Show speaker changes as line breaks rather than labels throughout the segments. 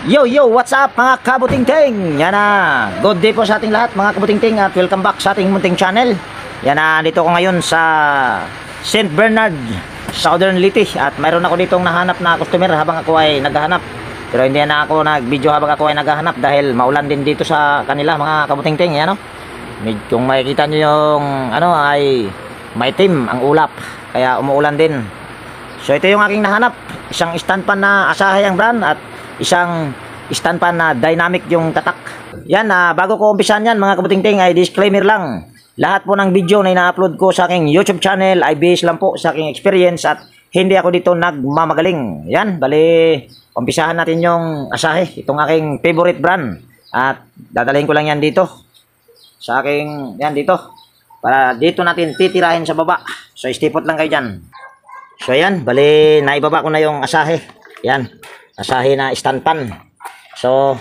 Yo, what's up mga kabutingting? Yan na, good day po sa ating lahat mga kabutingting at welcome back sa ating munting channel. Yan na, dito ko ngayon sa St. Bernard, Southern Leyte. At mayroon ako ditong nahanap na customer habang ako ay naghahanap. Pero hindi na ako nag-video habang ako ay naghahanap dahil maulan din dito sa kanila mga kabutingting. Yan o, kung makikita nyo yung ano ay maitim ang ulap, kaya umuulan din. So ito yung aking nahanap, isang stand pan na Asahi ang brand at isang stand pan na dynamic yung tatak. Yan, bago ko umpisan yan mga kabutingting ay disclaimer lang. Lahat po ng video na ina-upload ko sa aking YouTube channel ay based lang po sa aking experience at hindi ako dito nagmamagaling. Yan, bali umpisahan natin yung Asahi, itong aking favorite brand. At dadalhin ko lang yan dito sa aking, yan dito, para dito natin titirahin sa baba. So stipot lang kayo dyan. So yan, bali naibaba ko na yung Asahi. Yan, Asahi na stand pan. So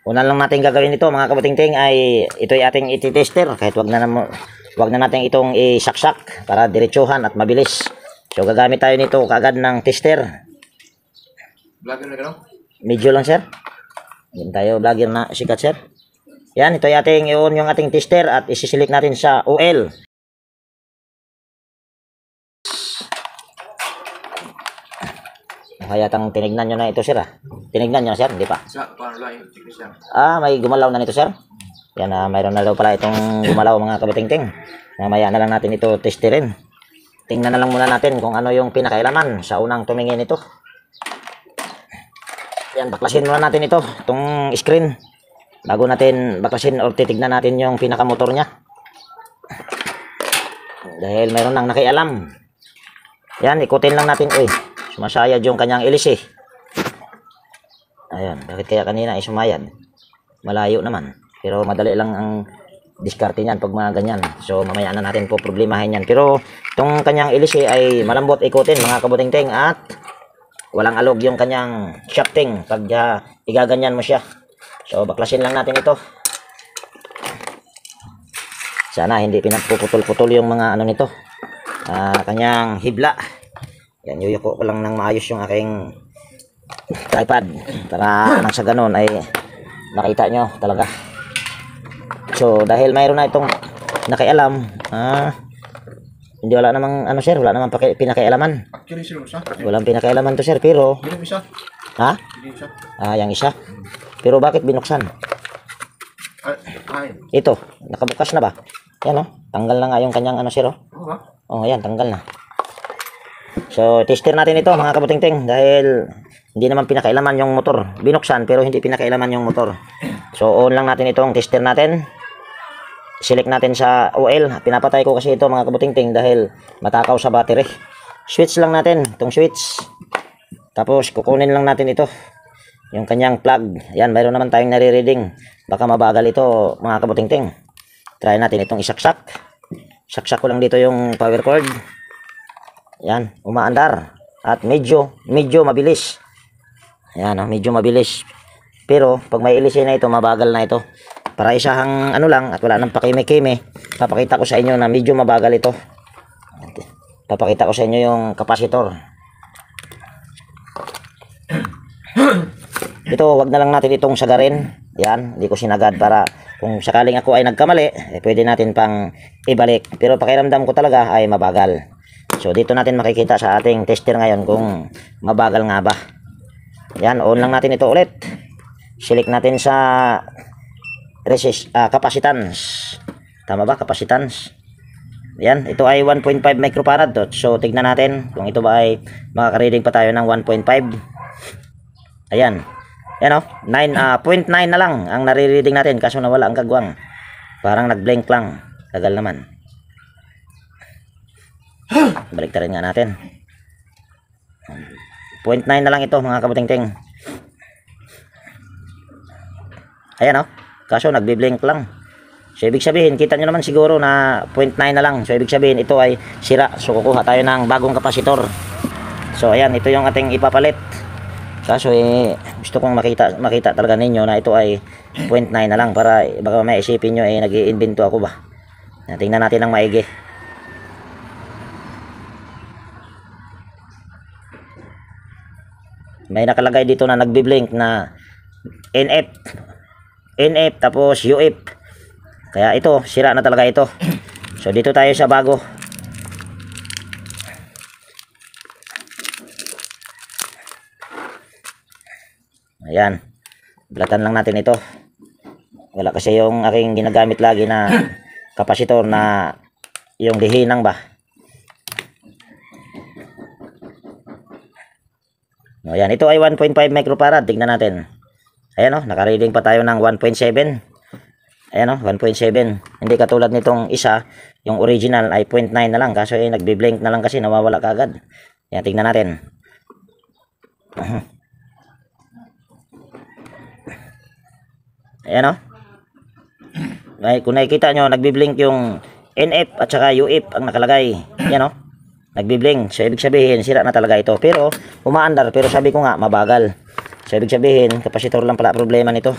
una lang natin gagawin ito mga kabutingting ay ito ay ating iti-tester kahit wag na natin itong isaksak para diretsuhan at mabilis. So gagamit tayo nito kaagad ng tester.
Vlogger na gano'n?
Medyo lang sir. Hindi tayo vlogger na sikat sir. Yan, ito ay ating iyon yung ating tester at isisilik natin sa OL. Kaya tang tinignan nyo na ito sir Tinignan nyo sir, hindi pa?
Paano lang yung technician?
May gumalaw na nito sir. Yan, mayroon na daw pala itong gumalaw mga kabutingting. Mamaya na lang natin ito testerin. Tingnan na lang muna natin kung ano yung pinakailaman sa unang tumingin ito. Yan, baklasin muna natin ito, itong screen. Bago natin baklasin o titignan natin yung pinakamotor nya. Dahil mayroon nang nakialam. Yan, ikutin lang natin. Sumasayad yung kanyang ilis Ayan, bakit kaya kanina ay sumayad? Malayo naman. Pero madali lang ang diskarte niyan pag mga ganyan. So mamaya na natin po problemahin yan. Pero itong kanyang ilis ay malambot ikutin mga kabutingting at walang alog yung kanyang shafting pag igaganyan mo siya. So baklasin lang natin ito. Sana hindi pinagpuputol-putol yung mga ano nito. Kanyang hibla. Yan, yuyuko ko lang ng maayos yung aking tripod para nang sa ganun ay nakita nyo talaga. So dahil mayroon na itong nakialam, hindi wala namang ano sir, wala namang pinakialaman.
Actually, sino isa?
Walang pinakialaman to sir, pero
Yung isa?
ha?
Yung isa?
Yung isa. Pero bakit binuksan? Ito, nakabukas na ba? Yan tanggal na nga yung kanyang ano sir yan, tanggal na. So tester natin ito mga kabutingting dahil hindi naman pinakailaman yung motor. Binuksan pero hindi pinakailaman yung motor. So on lang natin itong tester natin. Select natin sa OL. Pinapatay ko kasi ito mga kabutingting dahil matakaw sa battery. Switch lang natin itong switch. Tapos kukunin lang natin ito, yung kanyang plug. Yan, mayroon naman tayong nare-reading. Baka mabagal ito mga kabutingting. Try natin itong isaksak. Saksak ko lang dito yung power cord. Yan, umaandar at medyo mabilis. Yan, medyo mabilis. Pero pag may ilisin na ito, mabagal na ito. Para isahang ano lang at wala nang pakime-kime, papakita ko sa inyo na medyo mabagal ito. Papakita ko sa inyo yung kapasitor. Ito, wag na lang natin itong sagarin. Yan, hindi ko sinagad para kung sakaling ako ay nagkamali, pwede natin pang ibalik. Pero pakiramdam ko talaga ay mabagal. So dito natin makikita sa ating tester ngayon kung mabagal nga ba. Yan, on lang natin ito ulit. Select natin sa capacitance. Tama ba? Capacitance. Yan, ito ay 1.5 microfarad to. So tignan natin kung ito ba ay makaka-reading pa tayo ng 1.5. Ayan. Yan 0.9 na lang ang nare-reading natin kaso nawala ang kagwang. Parang nag-blink lang. Tagal naman. Balik rin nga natin. 0.9 na lang ito mga kabutingting. Ayan kaso nagbi-blink lang. So ibig sabihin, kita nyo naman siguro na 0.9 na lang. So ibig sabihin ito ay sira. So kukuha tayo ng bagong kapasitor. So ayan, ito yung ating ipapalit. Kaso gusto kong makita talaga ninyo na ito ay 0.9 na lang para baka may isipin nyo nag-iinvento ako ba. Tingnan natin ng maigi. May nakalagay dito na nagbi-blink na NF, NF tapos UF. Kaya ito, sira na talaga ito. So dito tayo sa bago. Ayan. Blatan lang natin ito. Wala kasi yung aking ginagamit lagi na kapasitor na yung dihinang ba. Ayan, ito ay 1.5 microfarad. Tignan natin. Ayan o, naka-reading pa tayo ng 1.7. Ayan o, 1.7. Hindi katulad nitong isa, yung original ay 0.9 na lang. Kaso ay nagbi-blink na lang kasi nawawala kaagad. Ayan, tignan natin. Ayan o. Ay, kung nakikita nyo, nagbi-blink yung NF at saka UF ang nakalagay. Ayan o. Nagbi-blink. So, ibig sabihin, sira na talaga ito. Pero, umaandar. Pero sabi ko nga, mabagal. So, ibig sabihin, kapasitor lang pala problema nito.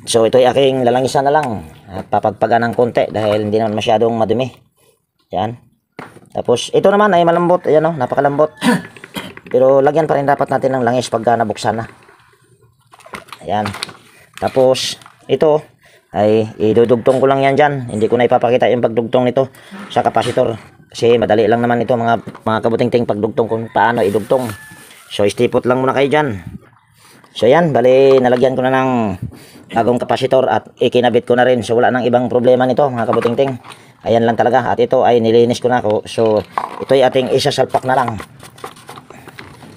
So, ito ay aking lalangisan na lang. At papagpagan ng konti dahil hindi naman masyadong madumi. Yan. Tapos, ito naman ay malambot. Ayan o, napakalambot. Pero, lagyan pa rin dapat natin ng langis pagka nabuksan na. Ayan. Tapos, ito ay idudugtong ko lang yan dyan. Hindi ko na ipapakita yung pagdugtong nito sa kapasitor. Kasi madali lang naman ito mga kabuting-ting pagdugtong kung paano idugtong. So, istipot lang muna kayo dyan. So, yan. Bali, nalagyan ko na ng bagong kapasitor at ikinabit ko na rin. So, wala nang ibang problema nito mga kabuting-ting. Ayan lang talaga. At ito ay nilinis ko na ako. So, ito ay ating isasalpak na lang.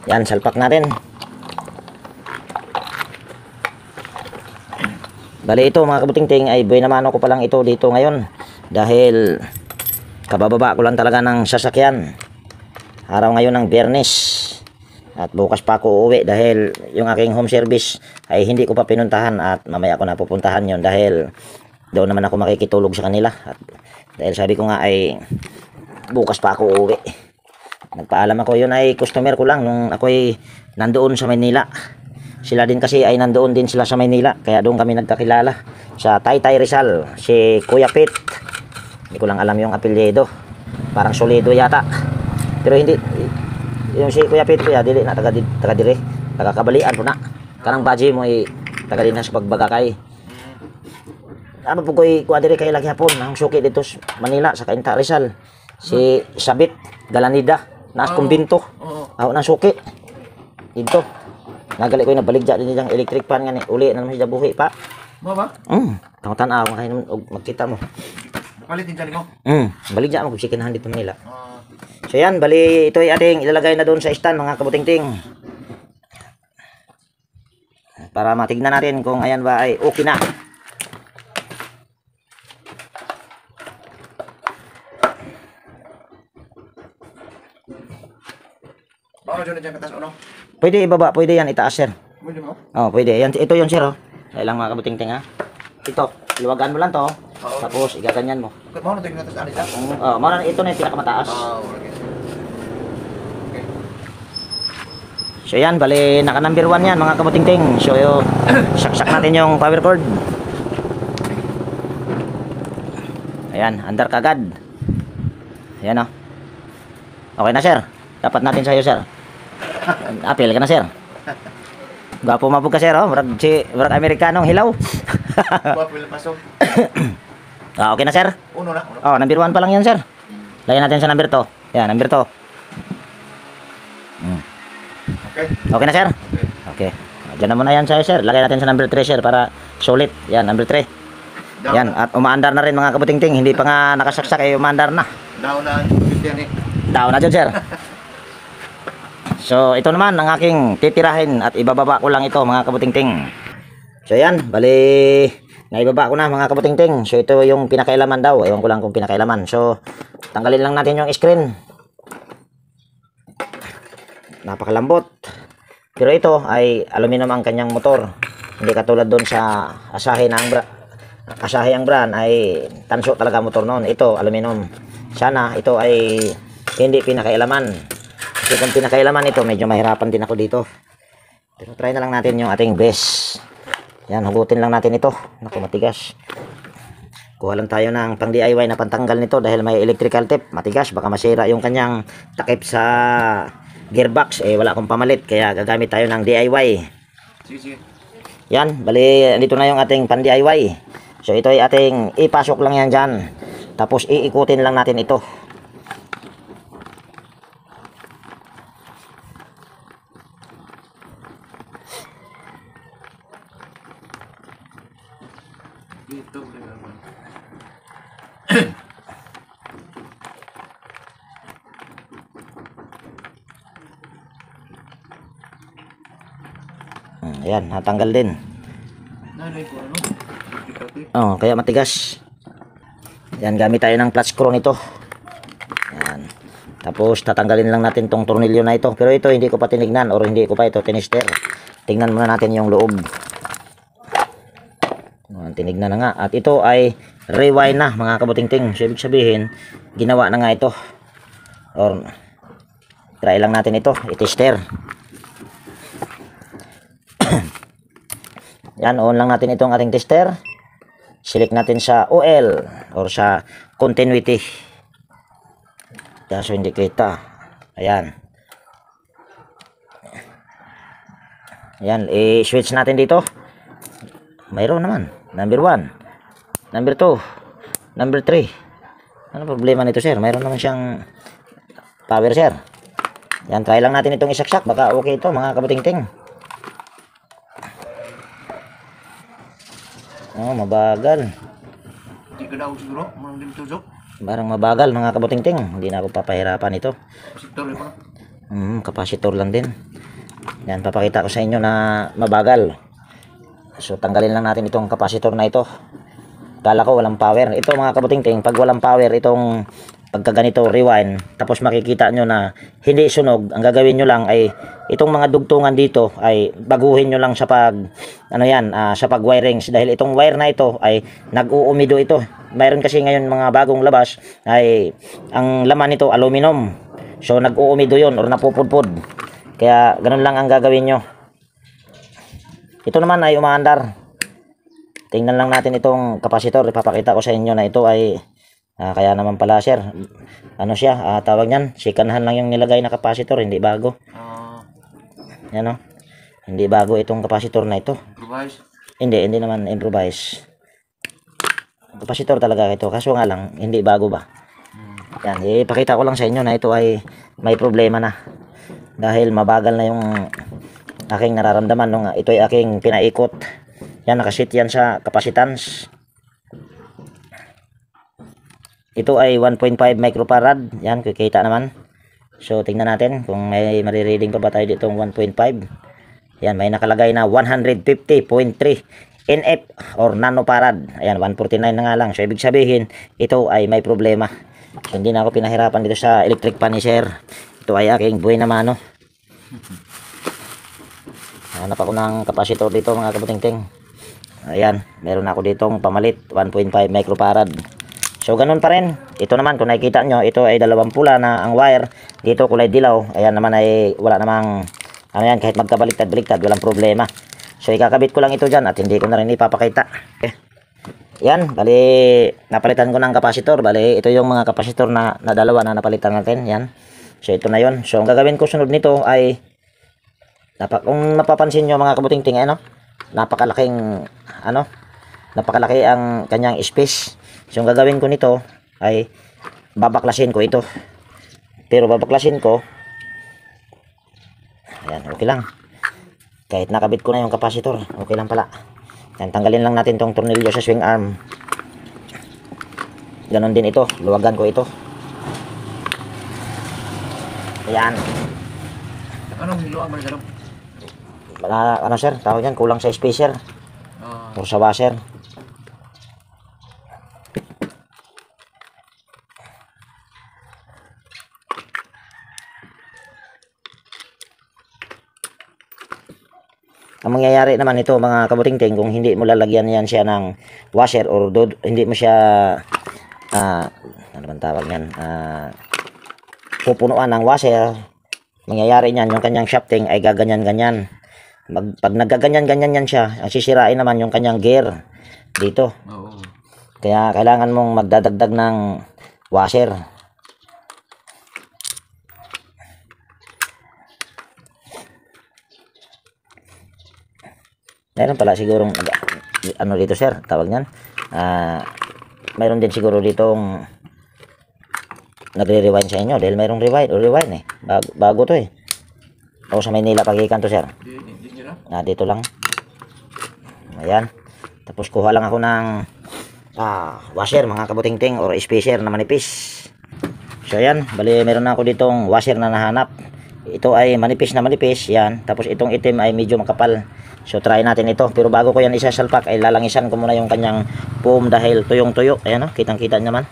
Yan, salpak natin. Bali ito mga kabuting-ting ay buenamano ko pa lang ito dito ngayon. Dahil kabababa ko lang talaga ng sasakyan. Araw ngayon ng Biyernes. At bukas pa ako uuwi dahil yung aking home service ay hindi ko pa pinuntahan. At mamaya ko na pupuntahan yon dahil doon naman ako makikitulog sa kanila. At dahil sabi ko nga ay bukas pa ako uuwi. Nagpaalam ako, yun ay customer ko lang nung ako ay nandoon sa Maynila. Sila din kasi ay nandoon din sila sa Maynila. Kaya doon kami nagkakilala. Sa Taytay Rizal. Si Kuya Pit. Hindi ko lang alam yung apelyido. Parang Solido yata. Pero hindi. Yung si Kuya Pit kuya. Dili na taga dire. Nagkakabalian po na. Karang baji mo ay taga din na sa pagbagakay. Ano po ko'y kuha dire kayo lagi hapon. Ang suki dito sa Manila. Sa Kainta Rizal. Si Sabit Galanida. Naas kumbinto. Ako ng suki. Dito. Nagali ko yung nabaligya din yung electric fan nga ni. Uli na naman siya buhi pa.
Mo ba?
Tanaw kayo naman magkita mo.
Palit din dyan mo?
Baligya mo kung sikinahan dito Manila. So yan, bali ito ay ating ilalagay na doon sa stand mga kabuting-ting. Para matignan natin kung ayan ba ay okay na.
Baka dyan na dyan katas uno?
Pwede ibaba, pwede yan itaas sir.
Pwede mo?
Oh, pwede. Yan, ito yun sir oh. Kailang mga kabuting-ting ha. Ito, luwagan mo lang to. Tapos igaganyan mo.
Mau na tingnan natin sa alita?
Oh, muna ito na yung pinakamataas.
Okay. Okay.
So yan, bali naka number 1 yan mga kabuting-ting. So saksak natin yung power cord. Ayan, under kagad. Ayan oh. Okay na sir. Dapat natin sa'yo sir. Apil ka na sir. Gwapo mabog ka sir oh. Murag Amerikanong hilaw.
Bapil pasok.
Okay na sir.
Uno na.
Oh, number 1 pa lang yan sir. Lagyan natin sa number 2. Yan, number 2.
Okay.
Okay na sir? Okay. Diyan na muna yan sa'yo sir. Lagay natin sa number 3 sir para sulit. Yan, number 3. Yan, at umaandar na rin mga kabuting-ting. Hindi pa nga nakasaksak ay umaandar na.
Down na.
Down na dyan sir. So ito naman ang aking titirahin at ibababa ko lang ito mga kabuting-ting. So yan, bali naibaba ko na mga kabuting-ting. So ito yung pinakailaman daw. Ewan ko lang kung pinakailaman. So tanggalin lang natin yung screen. Napakalambot. Pero ito ay aluminum ang kanyang motor. Hindi katulad doon sa Asahi ang brand ay tanso talaga motor noon. Ito aluminum. Sana ito ay hindi pinakailaman. Kasi kung pinakailaman ito, medyo mahirapan din ako dito. Pero try na lang natin yung ating base. Yan, hugutin lang natin ito. Naku, matigas. Kuha lang tayo ng pang DIY na pantanggal nito dahil may electrical tape. Matigas, baka masira yung kanyang takip sa gearbox. Eh, wala akong pamalit, kaya gagamit tayo ng DIY.
Sige, sige.
Yan, bali, dito na yung ating pan-DIY. So, ito ay ating ipasok lang yan dyan. Tapos, iikutin lang natin ito.
Dito, gagawin.
Ayan, natanggal din.
Nanay ko, ano?
Oh, kaya matigas. Yan, gamit tayo ng clutch screw nito. Yan. Tapos, tatanggalin lang natin tong tornilyo na ito. Pero ito, hindi ko pa tinignan or hindi ko pa ito tinister. Tingnan muna natin yung loob. Tinignan na nga. At ito ay rewind na, mga kabutingting. So, ibig sabihin, ginawa na nga ito. Or, try lang natin ito. I-tester. Yan, on lang natin itong ating tester. Select natin sa OL or sa continuity. Kaso hindi kita. Ayan. Ayan, i-switch natin dito. Mayroon naman. Number 1. Number 2. Number 3. Ano problema nito, sir? Mayroon naman siyang power, sir. Yan, try lang natin itong isaksak. Baka okay ito, mga kabutingting. Oh, mabagal.
Hindi ka daw siguro, mga din tusok.
Parang mabagal, mga kabutingting. Hindi na ako papahirapan ito.
Sektor ko na.
Kapasitor lang din. Yan, papakita ko sa inyo na mabagal. So, tanggalin lang natin itong kapasitor na ito. Kala ko walang power. Ito, mga kabutingting, pag walang power, itong pagkaganito, rewind, tapos makikita nyo na hindi sunog, ang gagawin nyo lang ay itong mga dugtungan dito ay baguhin nyo lang sa pag sa pag wirings, dahil itong wire na ito ay nag-uumido ito. Mayroon kasi ngayon mga bagong labas ay ang laman nito aluminum, so nag-uumido yon or napupudpud, kaya ganun lang ang gagawin nyo. Ito naman ay umaandar. Tingnan lang natin itong kapasitor. Ipapakita ko sa inyo na ito ay kaya naman pala, sir, ano siya, tawag niyan, sikanhan lang yung nilagay na kapasitor, hindi bago. Yan, o, hindi bago itong kapasitor na ito.
Improvise?
Hindi naman improvise. Kapasitor talaga ito, kaso nga lang hindi bago ba. Yan, ipakita ko lang sa inyo na ito ay may problema na, dahil mabagal na yung aking nararamdaman nung ito ay aking pinaikot. Yan, nakasit yan sa capacitance. Ito ay 1.5 microfarad. Yan, kikita naman. So, tingnan natin kung may marireading pa ba tayo ditong 1.5. Yan, may nakalagay na 150.3 NF or nanofarad. Ayan, 149 na nga lang. So, ibig sabihin, ito ay may problema. So, hindi na ako pinahirapan dito sa electric pan ni sir. Ito ay aking buhay na mano. Hanap ako ng kapasitor dito, mga kabutingting. Ayan, meron ako ditong pamalit, 1.5 microfarad. So, ganun pa rin. Ito naman, kung nakikita nyo, ito ay dalawang pula na ang wire. Dito kulay dilaw. Ayan naman ay wala namang, yan, kahit magkabaliktad-baliktad, walang problema. So, ikakabit ko lang ito dyan at hindi ko na rin ipapakita. Okay. Yan, bali, napalitan ko ng kapasitor. Bali, ito yung mga kapasitor na dalawa na napalitan natin. Yan. So, ito na yon. So, ang gagawin ko sunod nito ay, kung napapansin nyo, mga kabutingting, napakalaking, napakalaki ang kanyang space. So, yung gagawin ko nito ay babaklasin ko ito. Pero babaklasin ko, ayan, okay lang. Kahit nakabit ko na yung kapasitor, okay lang pala. Yan, tanggalin lang natin tong tornilyo sa swing arm. Ganon din ito, luwagan ko ito. Ayan.
Anong hiluan man sa loob?
Ano, sir, tawag yan, kulang sa spacer or sa washer. Ang mangyayari naman ito, mga kabutingting, kung hindi mo lalagyan yan siya ng washer or hindi mo siya ano bang tawag yan, pupunuan ng washer, mangyayari niyan yung kanyang shafting ay gaganyan-ganyan. Pag nagaganyan-ganyan yan siya, ang sisirain naman yung kanyang gear dito.
Oo.
Kaya kailangan mong magdadagdag ng washer. Meron pala sigurong ano dito sir, tawag niyan. Mayroon din siguro ditong nagre-rewind sa inyo dahil mayroong rewind eh. Bago to eh. O sa Maynila pagikan to sir.
Di nyo na.
Dito lang. Ayan. Tapos kuha lang ako ng washer mga kabutingting or spacer na manipis. So ayan, bali meron na ako ditong washer na nahanap. Ito ay manipis na manipis, yan. Tapos itong itim ay medyo makapal. So try natin ito. Pero bago ko yan isasalpak ay lalangisan ko muna yung kanyang foam dahil tuyong-tuyo. Ayan o, kitang-kita naman.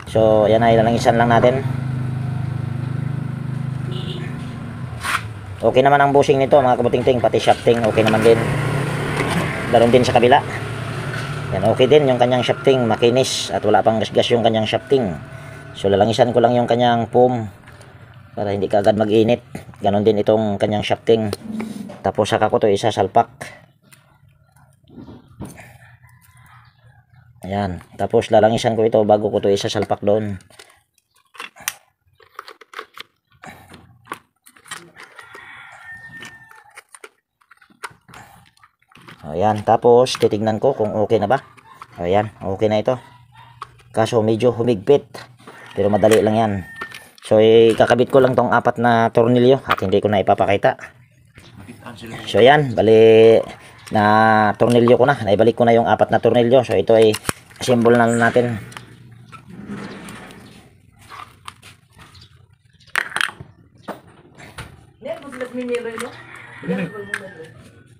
So ayan ay lalangisan lang natin. Okay naman ang bushing nito mga kabutingting, pati shafting okay naman din. Daron din sa kabila. Yan, okay din yung kanyang shafting, makinis at wala pang gasgas yung kanyang shafting. So lalangisan ko lang yung kanyang foam para hindi kaagad mag-init. Ganon din itong kanyang shafting. Tapos saka ko to isasalpak. Ayan, tapos lalangisan ko ito bago ko to isasalpak doon. Ayan, tapos titignan ko kung okay na ba. Ayan, okay na ito. Kaso medyo humigpit. Pero madali lang yan. So, kakabit ko lang tong 4 na tornilyo at hindi ko na ipapakita. So, ayan, bali na tornilyo ko na. Naibalik ko na yung 4 na tornilyo. So, ito ay assemble na natin.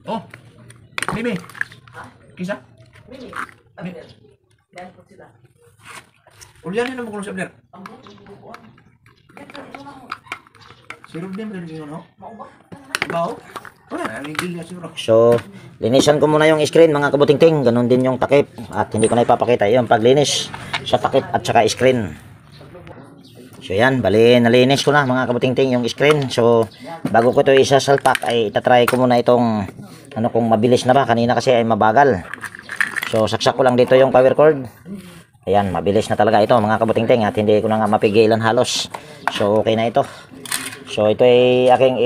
Oh, Mimi. Kisa? Ulianin naman ko sa Blair. Si Rob din rin yun, no? Bao? Wala, ang gilya siguro.
So, linisan ko muna yung screen mga kabutingting. Ganon din yung takip. At hindi ko na ipapakita yung paglinis sa takip at saka screen. So yan, bali nalinis ko na mga kabutingting yung screen. So, bago ko ito isasalpak ay itatry ko muna itong ano kung mabilis na ba. Kanina kasi ay mabagal. So, saksak ko lang dito yung power cord. Ayan, mabilis na talaga ito mga kabutingting at hindi ko na nga mapigilan halos. So, okay na ito. So, ito ay aking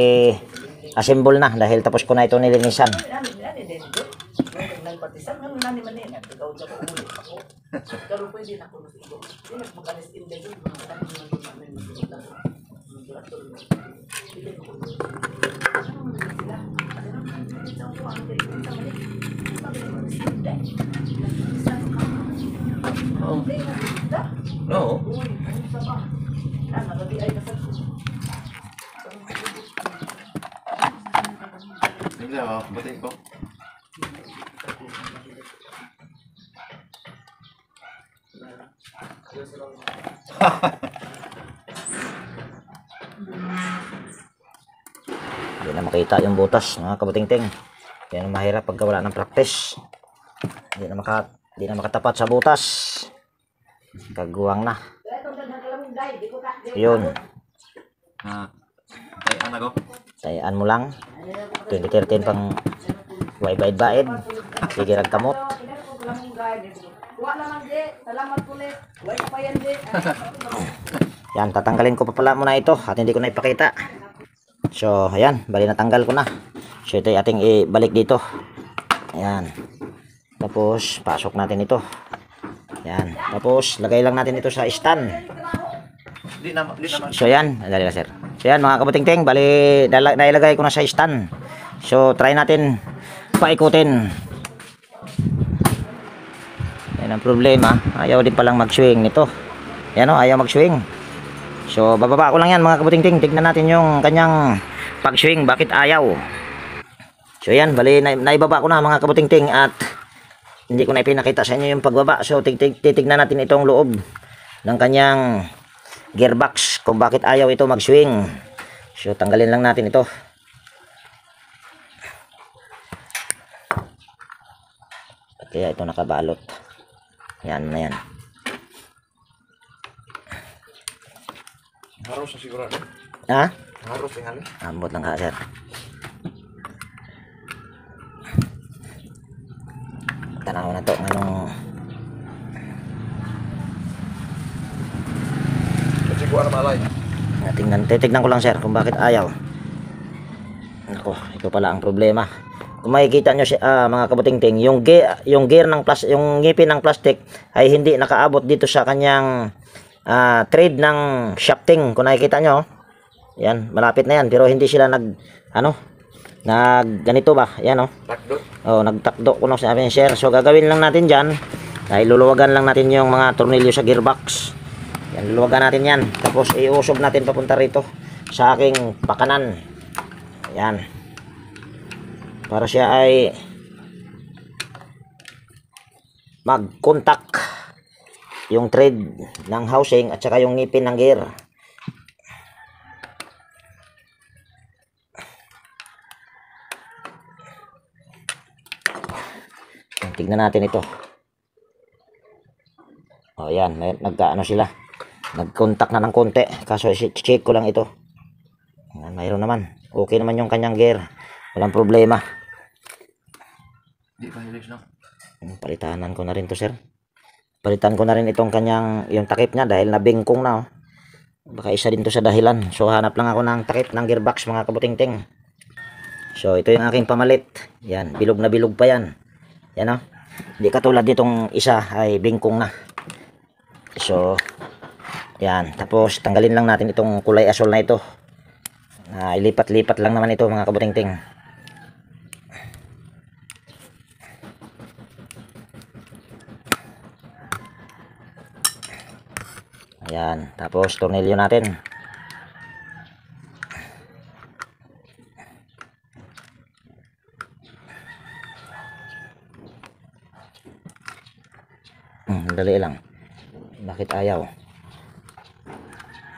assemble na dahil tapos ko na ito nilinisan.
Oh. No. Tingnan mo, batiin ko.
Hindi na makita yung butas mga kabutingting. Yan ang mahirap pagka wala ng practice. Hindi na makatapat sa butas. Kaguwang na. Yun.
Tayan ako.
Tayaan mo lang. 2013 pang waibait-bait. Sige ragkamot. Yan, tatanggalin ko pa pala muna ito at hindi ko na ipakita. So, ayan, bali natanggal ko na. So, ito ay ating ibalik dito. Ayan. Tapos, pasok natin ito. Ayan. Tapos, lagay lang natin ito sa stand.
Di naman.
So, ayan. Dali na, sir. So, ayan, mga kabutingting. Bali, nailagay ko na sa stand. So, try natin paikutin. Yan ang problema. Ayaw din palang mag-swing nito. Ayan o, ayaw mag-swing. So, bababa ko lang yan, mga kabutingting. Tignan natin yung kanyang pag-swing. Bakit ayaw? So, ayan. Bali, naibaba ko na, mga kabutingting. At hindi ko na ipinakita sa inyo yung pagbaba. So, titignan natin itong loob ng kanyang gearbox kung bakit ayaw ito mag-swing. So, tanggalin lang natin ito. Kaya ito nakabalot. Yan na yan.
Harus na siguro.
Ha?
Harus yung hali.
Ambot lang ka, sir. Tanaw na to. Anong...
Kasi ko ano malay.
Titignan ko lang, sir, kung bakit ayaw. Ako, ito pala ang problema. kung makikita nyo mga kabutingting, yung gear ng yung ngipin ng plastic ay hindi nakaabot dito sa kanyang thread ng shafting. Kung nakikita nyo, yan, malapit na yan, pero hindi sila ganito ba, yan
Takdo.
nagtakdo ko na sabi ni sir. So gagawin lang natin dyan ay luluwagan lang natin yung mga tornilyo sa gearbox. Yan, luluwagan natin yan, tapos iusob natin papunta rito sa aking pakanan. Yan, para siya ay mag-contact yung thread ng housing at saka yung ngipin ng gear. Tignan natin ito. O yan, nagkaano sila, nag-contact na ng konti, kaso check ko lang ito. Mayroon naman, okay naman yung kanyang gear, walang problema.
Di pa hilis, no?
Palitanan ko na rin to, sir. Palitan ko na rin itong kanyang, yung takip niya dahil nabingkong na. Baka isa din to sa dahilan. So hanap lang ako ng takip ng gearbox, mga kabutingting. So ito yung aking pamalit. Yan, bilog na bilog pa yan. Yan hindi katulad nitong isa ay bingkong na. So yan, tapos tanggalin lang natin itong kulay asol na ito. Ilipat-lipat lang naman ito, mga kabutingting. Ayan, tapos tornilyo natin. Dali lang. Bakit ayaw?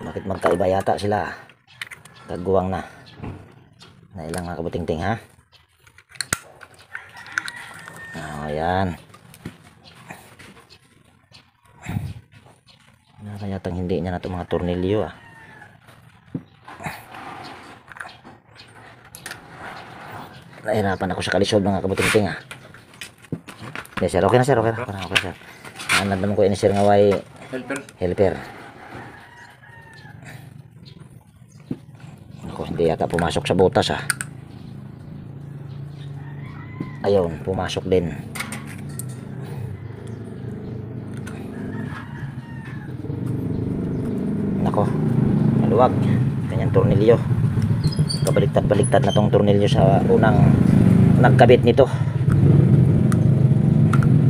Bakit magkaiba yata sila? Kagawang na. Ilang mga kabutingting, ha? Ayan. Kayatang hindi niya na itong mga tornilyo, Nahirapan ako sa kalisod, mga kabutingting, Yes, sir. Okay na, sir. Okay na. Okay, sir. Naman ko ini, sir, nga way helper. Ako, hindi yata pumasok sa butas, Ayun, pumasok din. Nako, maluwag. Kanyang tornilyo. Kabaliktad-baliktad na tong tornilyo sa unang nagkabit nito.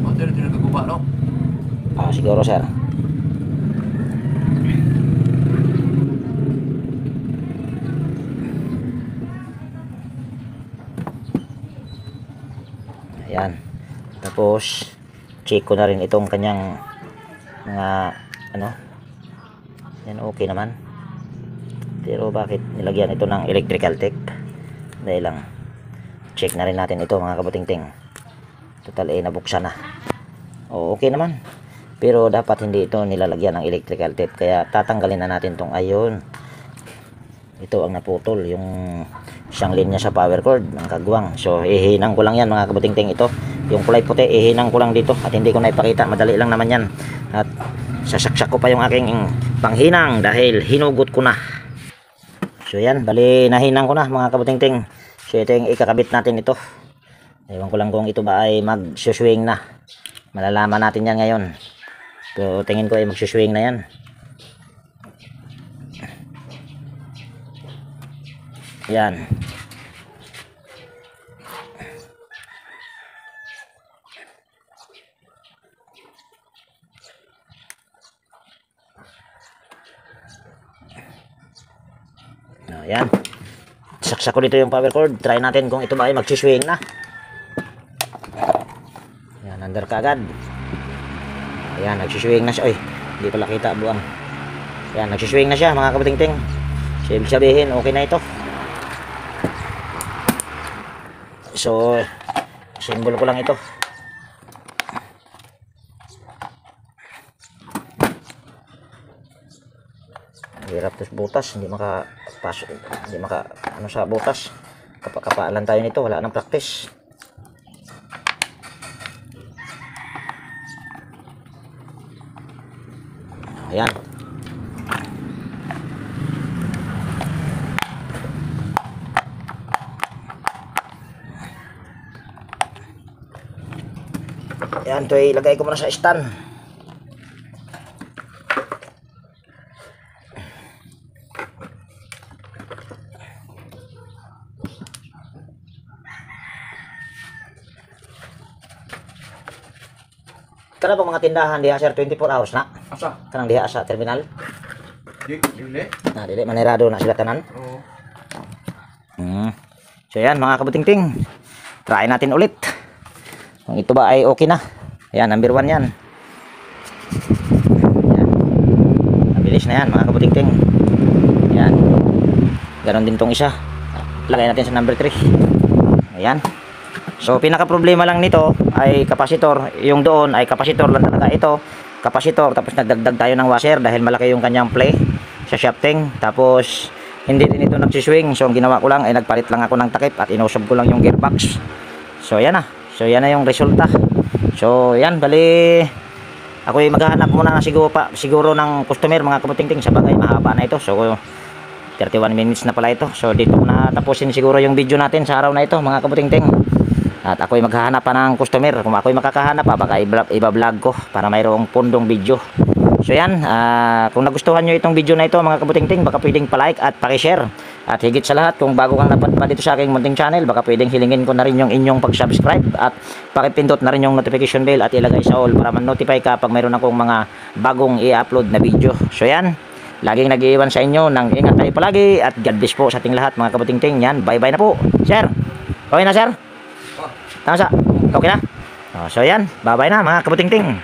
Ito nagkaguba, no?
Siguro, sir. Ayan. Tapos check ko na rin itong kanyang mga yan, okay naman. Pero bakit nilagyan ito ng electrical tape? Dahil lang check na rin natin ito, mga kabutingting. Total nabuksan na. Okay naman. Pero dapat hindi ito nilalagyan ng electrical tape, kaya tatanggalin na natin tong ayon. Ito ang naputol, yung isang linya sa power cord ng kagwang. So ihinang ko lang yan, mga kabutingting. Ito yung kulay puti, ihinang ko lang dito at hindi ko na ipakita, madali lang naman yan. At sasaksak ko pa yung aking panghinang dahil hinugot ko na. So yan, bali nahinang ko na, mga kabutingting. So ito yung ikakabit natin ito. Ewan ko lang kung ito ba ay mag-swing na. Malalaman natin yan ngayon. So tingin ko ay mag-swing na yan. Yan. Yan. Saksak ko dito yung power cord. Try natin kung ito ba ay mag-swing na. Yan, under kaagad. Ayan, nag-swing na siya. Oy, hindi pala kita buwang. Yan, nag-swing na siya, mga kabutingting. So, ibig sabihin, okay na ito. So, symbol ko lang ito. Hirap to butas, hindi makapasok, hindi sa butas. Kapakapalan tayo nito, wala nang practice. Ayan. Yan, ito ilagay ko muna sa stand. Kana bang mga tindahan diha sir 24 hours na?
Asa?
Kanang diha sa terminal?
Dili.
Na dili manirado na sila tanan.
Oo.
So yan mga kabutingting. Try natin ulit. Kung ito ba ay okay na. Ayan, number 1 yan. Ayan. Mabilis na yan mga kabutingting. Ayan. Ganon din tong isa. Lagay natin sa number 3. Ayan. So pinaka problema lang nito ay kapasitor. Yung doon ay kapasitor lang talaga. Ito kapasitor, tapos nagdagdag tayo ng washer dahil malaki yung kanyang play sa shafting. Tapos hindi din ito nagsiswing. So ang ginawa ko lang ay nagpalit lang ako ng takip at inusob ko lang yung gearbox. So yan na. So yan na yung resulta. So yan, bali ako ay maghahanap muna na siguro ng customer mga kabutingting. Sa bagay mahaba na ito. So 31 minutes na pala ito. So dito na tapusin siguro yung video natin sa araw na ito mga kabutingting. At ako ay maghahanap pa ng customer. Kung ako ay makakahanap pa, baka iba-vlog ko para mayroong pundong video. So yan, kung nagustuhan nyo itong video na ito mga kabutingting, baka pwedeng palike at pakishare. At higit sa lahat, kung bago kang napadpa dito sa aking munting channel, baka pwedeng hilingin ko na rin yung inyong pag-subscribe at pakipindot na rin yung notification bell at ilagay sa all para man-notify ka pag mayroon akong mga bagong i-upload na video. So yan, laging nag-iiwan sa inyo ng ingat tayo palagi at God bless po sa ating lahat mga kabutingting. Yan, bye-bye na po. Sir, okay na sir? Tama sa? Okay na? So yan, bye-bye na mga kabutingting.